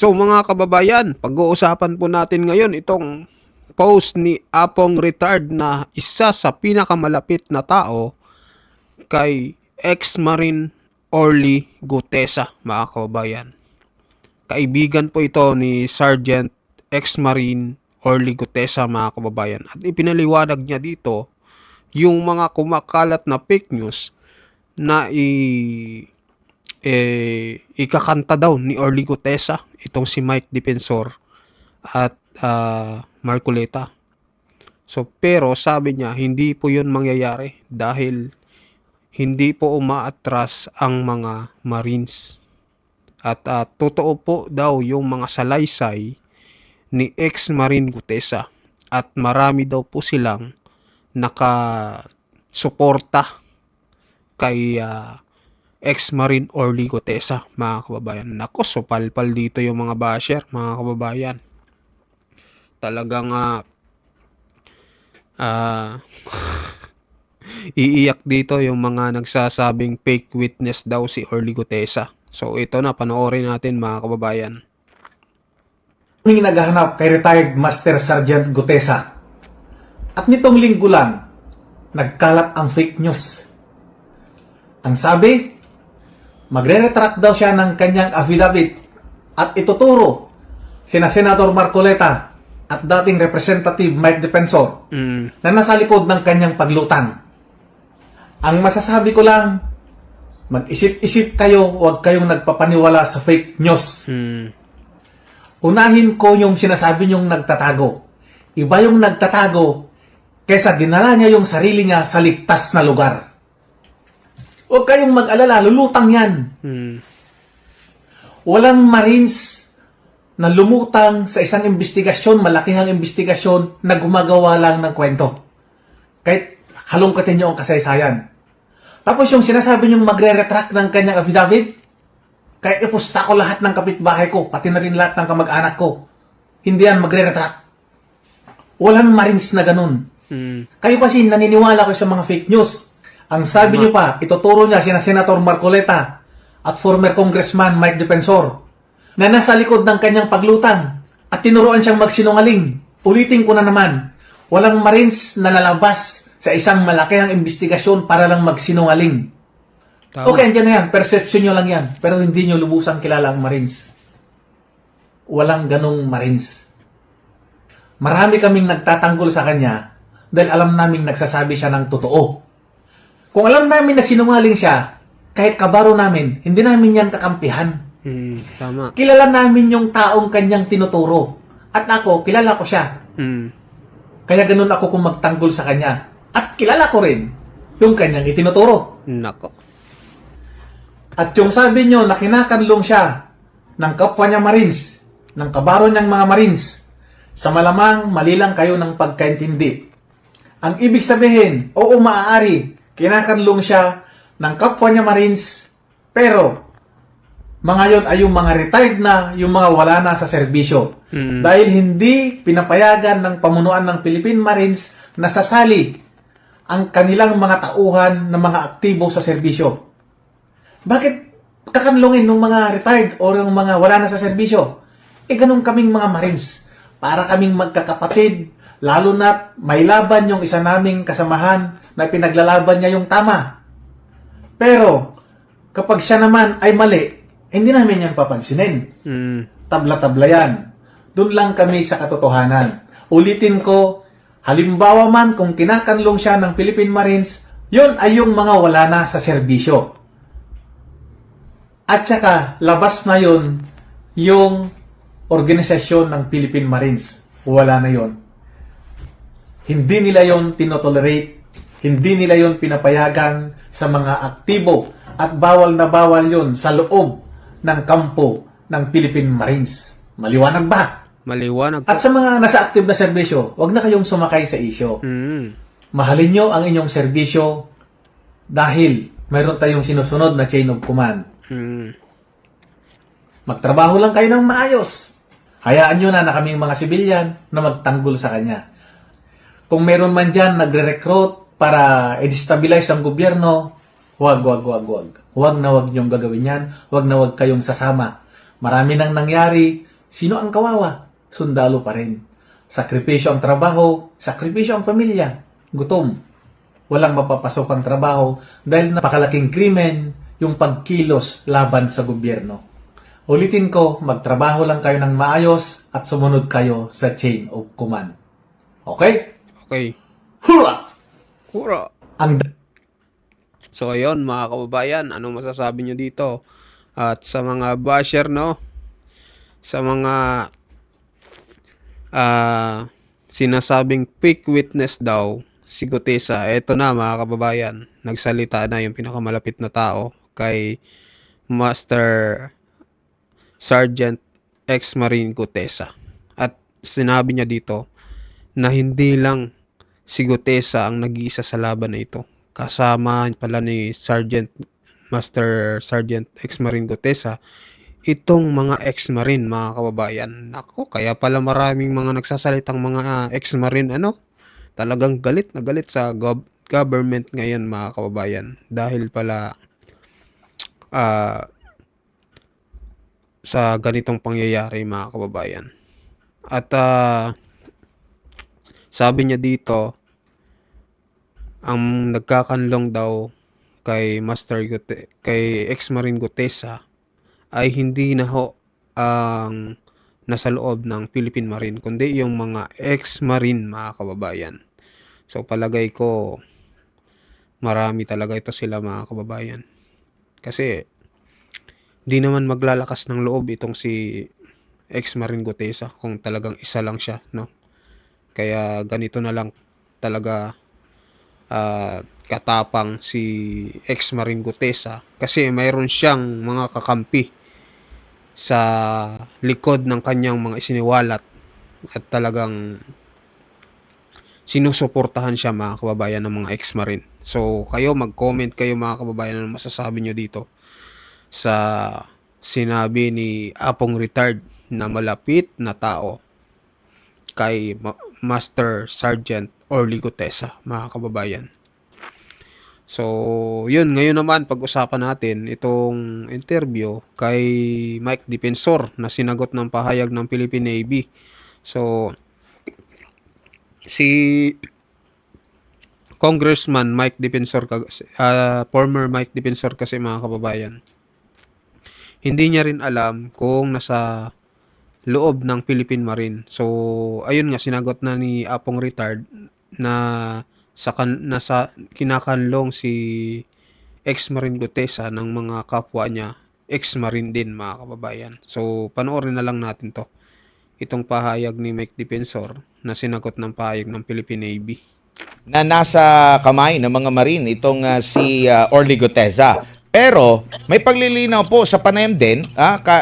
So mga kababayan, pag-uusapan po natin ngayon itong post ni Apong Retard na isa sa pinakamalapit na tao kay ex-Marine Orly Gutesa, mga kababayan. Kaibigan po ito ni Sergeant ex-Marine Orly Gutesa, mga kababayan. At ipinaliwanag niya dito yung mga kumakalat na fake news na ikakanta daw ni Orly Gutesa, itong si Mike Defensor at Marcoleta. So, pero sabi niya, hindi po yun mangyayari dahil hindi po umaatras ang mga Marines. At totoo po daw yung mga salaysay ni ex-Marine Gutesa at marami daw po silang nakasuporta kay ex-Marine Orly Gutesa, mga kababayan. Nako, so palpal dito yung mga basher, mga kababayan. Talagang iiyak dito yung mga nagsasabing fake witness daw si Orly Gutesa. So ito na, panoorin natin, mga kababayan. Kaming naghahanap kay retired Master Sergeant Gutesa. At nitong linggo lang, nagkalat ang fake news. Ang sabi, magre-retract daw siya ng kanyang affidavit at ituturo sina Senator Marcoleta at dating Representative Mike Defensor na nasa likod ng kanyang paglutang. Ang masasabi ko lang, mag-isip-isip kayo, huwag kayong nagpapaniwala sa fake news. Unahin ko yung sinasabi niyong nagtatago. Iba yung nagtatago kaysa dinala niya yung sarili niya sa ligtas na lugar. Huwag kayong mag-alala, lulutang yan. Walang Marines na lumutang sa isang investigasyon, malaking investigasyon na gumagawa lang ng kwento. Kahit halongkatin niyo ang kasaysayan. Tapos yung sinasabi niyong magre-retract ng kanyang affidavit, kahit ipusta ko lahat ng kapitbahay ko, pati na rin lahat ng kamag-anak ko, hindi yan magre-retract. Walang Marines na ganun. Kayo kasi naniniwala ko sa mga fake news. Ang sabi niyo pa, ituturo niya sina Senator Marcoleta at former Congressman Mike Defensor na nasa likod ng kanyang paglutang at tinuruan siyang magsinungaling. Ulitin ko na naman, walang Marines na lalabas sa isang malakihang investigasyon para lang magsinungaling. Tama. Okay, andyan na yan. Perception nyo lang yan. Pero hindi nyo lubusang kilala ang Marines. Walang ganong Marines. Marami kaming nagtatanggol sa kanya dahil alam naming nagsasabi siya ng totoo. Kung alam namin na sinungaling siya, kahit kabaro namin, hindi namin yan kakampihan. Tama. Kilala namin yung taong kanyang tinuturo. At ako, kilala ko siya. Kaya ganun ako kung magtanggol sa kanya. At kilala ko rin yung kanyang itinuturo. Nako. At yung sabi nyo na kinakanlong siya ng kapwa niya Marines, ng kabaro niyang mga Marines, sa malamang mali lang kayo ng pagkaintindi. Ang ibig sabihin, oo, maaari, kinakanlong siya ng kapwa niya Marines, pero mga yon ay yung mga retired na, yung mga wala na sa serbisyo. Dahil hindi pinapayagan ng pamunuan ng Philippine Marines na sasali ang kanilang mga tauhan na mga aktibo sa serbisyo. Bakit kakanlungin ng mga retired o ng mga wala na sa serbisyo? Ganun kaming mga Marines. Para kaming magkakapatid, lalo na may laban yung isa naming kasamahan na pinaglalaban niya yung tama. Pero, kapag siya naman ay mali, hindi namin yan papansinin. Tabla-tabla yan. Doon lang kami sa katotohanan. Ulitin ko, halimbawa man kung kinakanlong siya ng Philippine Marines, yun ay yung mga wala na sa serbisyo. At saka, labas na yun yung organisasyon ng Philippine Marines. Wala na yun. Hindi nila yun tinotolerate. Hindi nila yun pinapayagan sa mga aktibo. At bawal na bawal yun sa loob ng kampo ng Philippine Marines. Maliwanag ba? Maliwanag. At sa mga nasa active na serbisyo, huwag na kayong sumakay sa isyo. Mahalin nyo ang inyong serbisyo dahil mayroon tayong sinusunod na chain of command. Magtrabaho lang kayo ng maayos. Hayaan nyo na kaming mga sibilyan na magtanggol sa kanya. Kung meron man dyan nagre-recruit para i-destabilize ang gobyerno, huwag. Huwag na huwag nyong gagawin yan. Huwag na huwag kayong sasama. Marami nang nangyari Sino ang kawawa? Sundalo pa rin. Sakripisyo ang trabaho, sakripisyo ang pamilya. Gutom. Walang mapapasok ang trabaho dahil napakalaking krimen yung pagkilos laban sa gobyerno. Ulitin ko, magtrabaho lang kayo ng maayos at sumunod kayo sa chain of command. Okay? Okay. Hurra! Hura! Ang So ayun mga kababayan, anong masasabi nyo dito? At sa mga basher, no? Sa mga sinasabing fake witness daw si Gutesa, eto na mga kababayan, nagsalita na yung pinakamalapit na tao kay Master Sergeant ex-Marine Gutesa. At sinabi niya dito na hindi lang si Gutesa ang nag-iisa sa laban na ito. Kasama pala ni Master Sergeant ex-Marine Gutesa itong mga ex-Marine, mga kababayan. Nako, kaya pala maraming mga nagsasalitang mga ex-Marine, talagang galit na galit sa government ngayon, mga kababayan. Dahil pala ah, sa ganitong pangyayari, mga kababayan. At sabi niya dito, ang nagkakanlong daw kay ex-Marine Gutesa ay hindi na ho ang nasa loob ng Philippine Marine, kundi yung mga ex-Marine, mga kababayan. So palagay ko marami talaga ito sila, mga kababayan. Kasi di naman maglalakas ng loob itong si ex-Marine Gutesa kung talagang isa lang siya, no? Kaya ganito na lang talaga katapang si ex-Marine Gutesa kasi mayroon siyang mga kakampi sa likod ng kanyang mga isiniwalat at talagang sinusuportahan siya, mga kababayan, ng mga ex-Marine. So kayo mag-comment kayo, mga kababayan, ano masasabi nyo dito sa sinabi ni Apong Retired na malapit na tao kay Master Sergeant Orly Gutesa, mga kababayan. So, yun, ngayon naman pag-usapan natin itong interview kay Mike Defensor na sinagot ng pahayag ng Philippine Navy. So, si Congressman Mike Defensor, former Mike Defensor kasi, mga kababayan, hindi niya rin alam kung nasa loob ng Philippine Marine. So, ayun nga, sinagot na ni Apong Retired na nasa kinakanlong si ex-Marine Gutesa ng mga kapwa niya, ex-Marine din, mga kababayan. So, panoorin na lang natin to. Itong pahayag ni Mike Defensor na sinagot ng pahayag ng Philippine Navy. Na nasa kamay ng mga Marine itong si Orly Gutesa. Pero may paglilinaw po sa panayam din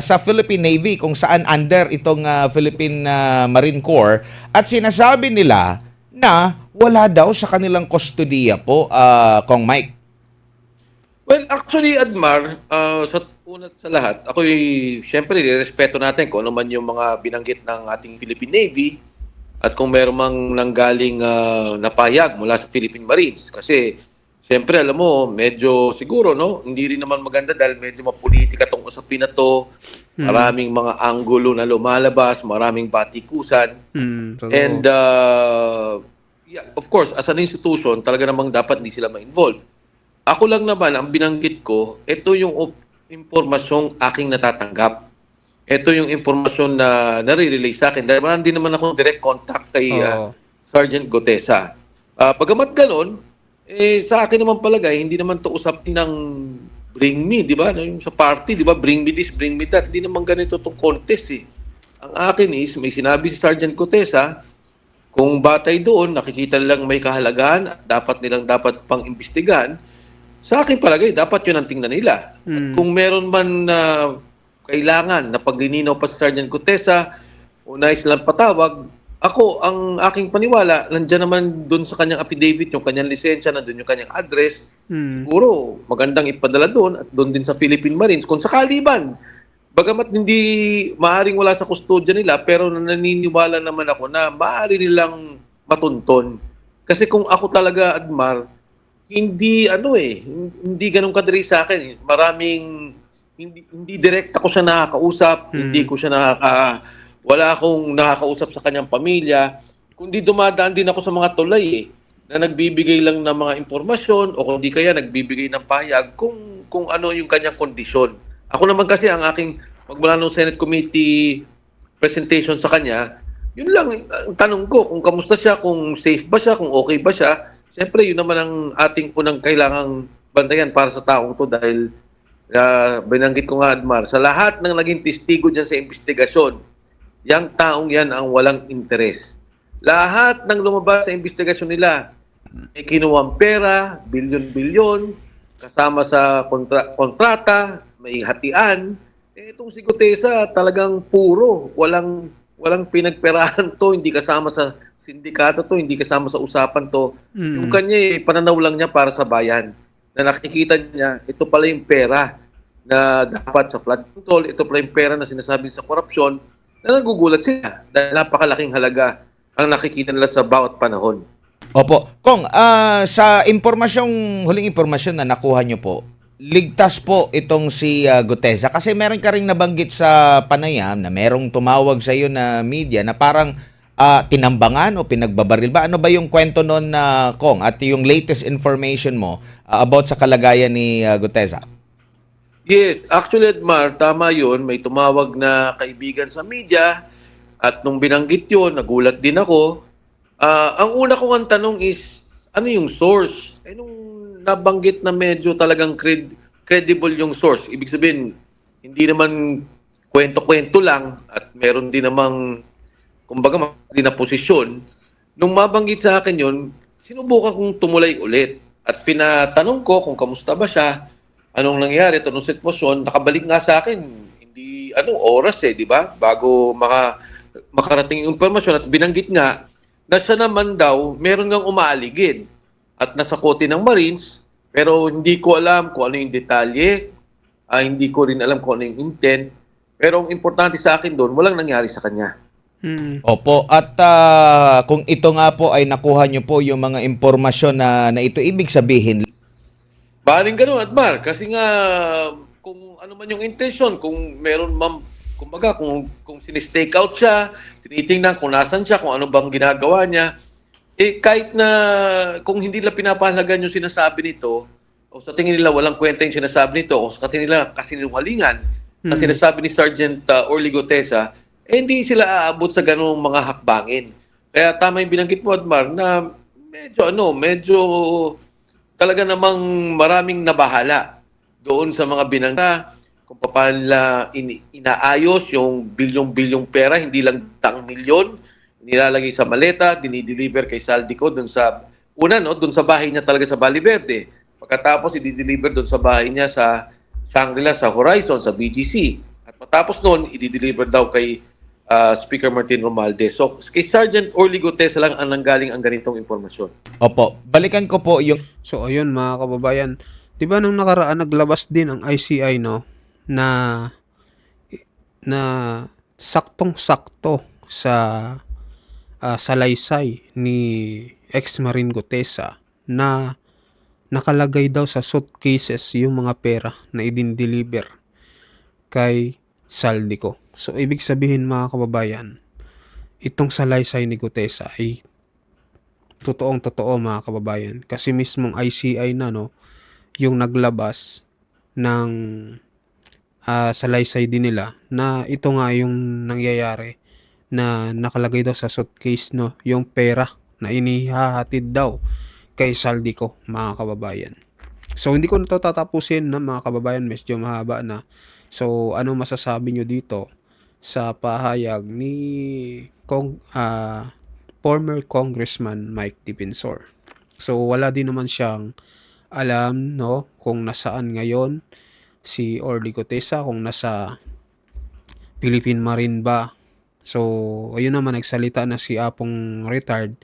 sa Philippine Navy kung saan under itong Philippine Marine Corps at sinasabi nila na wala daw sa kanilang kustodiya po, Kong Mike. Well, actually, Admar, sa unat sa lahat, ako'y siyempre nirespeto natin kung ano man yung mga binanggit ng ating Philippine Navy at kung meron mang nanggaling napayag mula sa Philippine Marines. Kasi, siyempre, alam mo, medyo siguro, no? Hindi rin naman maganda dahil medyo mapolitika tong usapin na to. Maraming mga anggulo na lumalabas, maraming batikusan. And, yeah, of course, as an institution, talaga namang dapat hindi sila ma-involve. Ako lang naman, ang binanggit ko, ito yung impormasyong aking natatanggap. Ito yung impormasyon na nare-relay sa akin. Dahil hindi naman ako direct contact kay Sergeant Gutesa. Bagamat ganon, sa akin naman palagay, hindi naman to usapin ng bring me, di ba? Yung sa party, di ba? Bring me this, bring me that. Hindi naman ganito itong contest eh. Ang akin is, may sinabi si Sergeant Gutesa, kung batay doon, nakikita nilang may kahalagahan at dapat pang imbestigahan, sa akin palagay, dapat yun ang tingnan nila. At kung meron man kailangan na paglilinaw pa si Sergeant Gutesa o nais lang patawag, ako, ang aking paniwala, nandiyan naman doon sa kanyang affidavit, yung kanyang lisensya, nandun yung kanyang address, siguro magandang ipadala doon at doon din sa Philippine Marines. Kung sakali man, bagamat hindi maaring wala sa kustodya nila, pero naniniwala naman ako na maaari nilang matunton. Kasi kung ako talaga, Admar, hindi hindi ganun kadali sa akin. Maraming hindi direct ako siya nakakausap, hindi ko siya wala akong nakakausap sa kanyang pamilya, kundi dumadaan din ako sa mga tulay na nagbibigay lang ng mga impormasyon o kundi kaya nagbibigay ng pahayag kung ano yung kanyang kondisyon. Ako naman kasi ang aking magmula ng Senate Committee presentation sa kanya, yun lang ang tanong ko kung kamusta siya, kung safe ba siya, kung okay ba siya. Siyempre, yun naman ang ating unang kailangang bantayan para sa taong to dahil binanggit ko nga, Admar, sa lahat ng naging testigo dyan sa investigasyon, yang taong yan ang walang interes. Lahat ng lumabas sa investigasyon nila, may kinuwang pera, bilyon-bilyon, kasama sa kontrata, may hatian. Itong si Gutesa talagang puro, walang pinagperahan to, hindi kasama sa sindikato to, hindi kasama sa usapan to. Yung kanya pananaw lang niya para sa bayan. Na nakikita niya, ito pala yung pera na dapat sa flood control, ito pala yung pera na sinasabi sa korupsyon, na nagugulat sila dahil napakalaking halaga ang nakikita nila sa bawat panahon. Opo. Kong, sa huling impormasyon na nakuha nyo po, ligtas po itong si Gutesa kasi meron ka rin nabanggit sa panayam na merong tumawag sa iyo na media na parang tinambangan o pinagbabaril ba? Ano ba yung kwento nun na Kong at yung latest information mo about sa kalagayan ni Gutesa? Yes, actually, Edmar, tama yun. May tumawag na kaibigan sa media at nung binanggit yun, nagulat din ako. Ang una kong ang tanong is, ano yung source? Nung nabanggit na medyo talagang credible yung source, ibig sabihin, hindi naman kwento-kwento lang at meron din namang, kumbaga, din na posisyon. Nung mabanggit sa akin yun, sinubukan kong tumulay ulit at pinatanong ko kung kamusta ba siya, anong nangyari, anong sitwasyon, nakabalik nga sa akin, hindi, oras di ba? Bago makarating yung impormasyon at binanggit nga, na siya naman daw, meron ngang umaaligid at nasa kote ng Marines, pero hindi ko alam kung ano yung detalye, hindi ko rin alam kung ano yung intent, pero ang importante sa akin doon, walang nangyari sa kanya. Opo. At kung ito nga po ay nakuha nyo po yung mga impormasyon na ito, ibig sabihin, Baling ganun, Admar, kasi nga, kung ano man yung intention, kung meron kumbaga, kung sinistake out siya, tinitingnan kung nasan siya, kung ano bang ginagawa niya, kahit na kung hindi nila pinapahalagan yung sinasabi nito, o sa tingin nila walang kwenta yung sinasabi nito, o sa tingin nila kasinungalingan na sinasabi ni Sergeant Orly Gutesa, hindi sila aabot sa ganung mga hakbangin. Kaya tama yung binanggit mo, Admar, na medyo talaga namang maraming nabahala doon sa mga binangga kung paano nila inaayos yung bilyong-bilyong pera, hindi lang tang milyon, nilalagay sa maleta, dinideliver kay Saldico doon sa doon sa bahay niya talaga sa Valle Verde. Pagkatapos i-deliver doon sa bahay niya sa Shangri-La, sa Horizon, sa BGC. At matapos noon, i-deliver daw kay Speaker Martin Romualdez. So, kay Sergeant Orly Gutesa lang ang nanggaling ang ganitong impormasyon. opo, balikan ko po yung So ayun mga kababayan, 'di ba nung nakaraan naglabas din ang ICI na saktong-sakto sa salaysay ni ex-Marine Gutesa na nakalagay daw sa suitcases yung mga pera na i-deliver kay Saldico. So ibig sabihin mga kababayan, itong salaysay ni Gutesa ay totoong-totoo mga kababayan kasi mismong ICI yung naglabas ng salaysay din nila na ito nga yung nangyayari na nakalagay daw sa suitcase yung pera na inihahatid daw kay Saldico mga kababayan. So hindi ko na to tatapusin na mga kababayan, medyo mahaba na. So ano masasabi nyo dito sa pahayag ni former Congressman Mike Defensor? So wala din naman siyang alam kung nasaan ngayon si Orly Gutesa, kung nasa Philippine Marine ba. So ayun naman, nagsalita na si Apong retired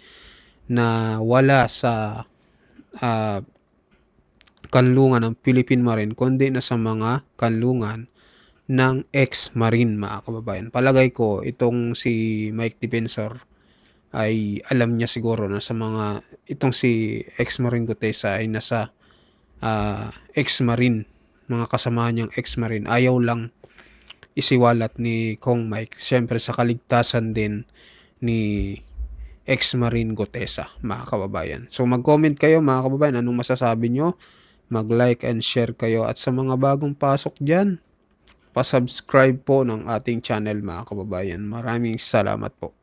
na wala sa kanlungan ng Philippine Marine kundi na sa mga kanlungan ng ex-Marine mga kababayan. Palagay ko itong si Mike Defensor ay alam niya siguro na itong si ex-Marine Gutesa ay nasa ex-Marine mga kasamahan niyang ex-marine. Ayaw lang isiwalat ni Kong Mike, syempre sa kaligtasan din ni ex-marine Gutesa, mga kababayan. So mag-comment kayo mga kababayan, anong masasabi nyo? Mag-like and share kayo, at sa mga bagong pasok dyan, pa-subscribe po ng ating channel mga kababayan. Maraming salamat po.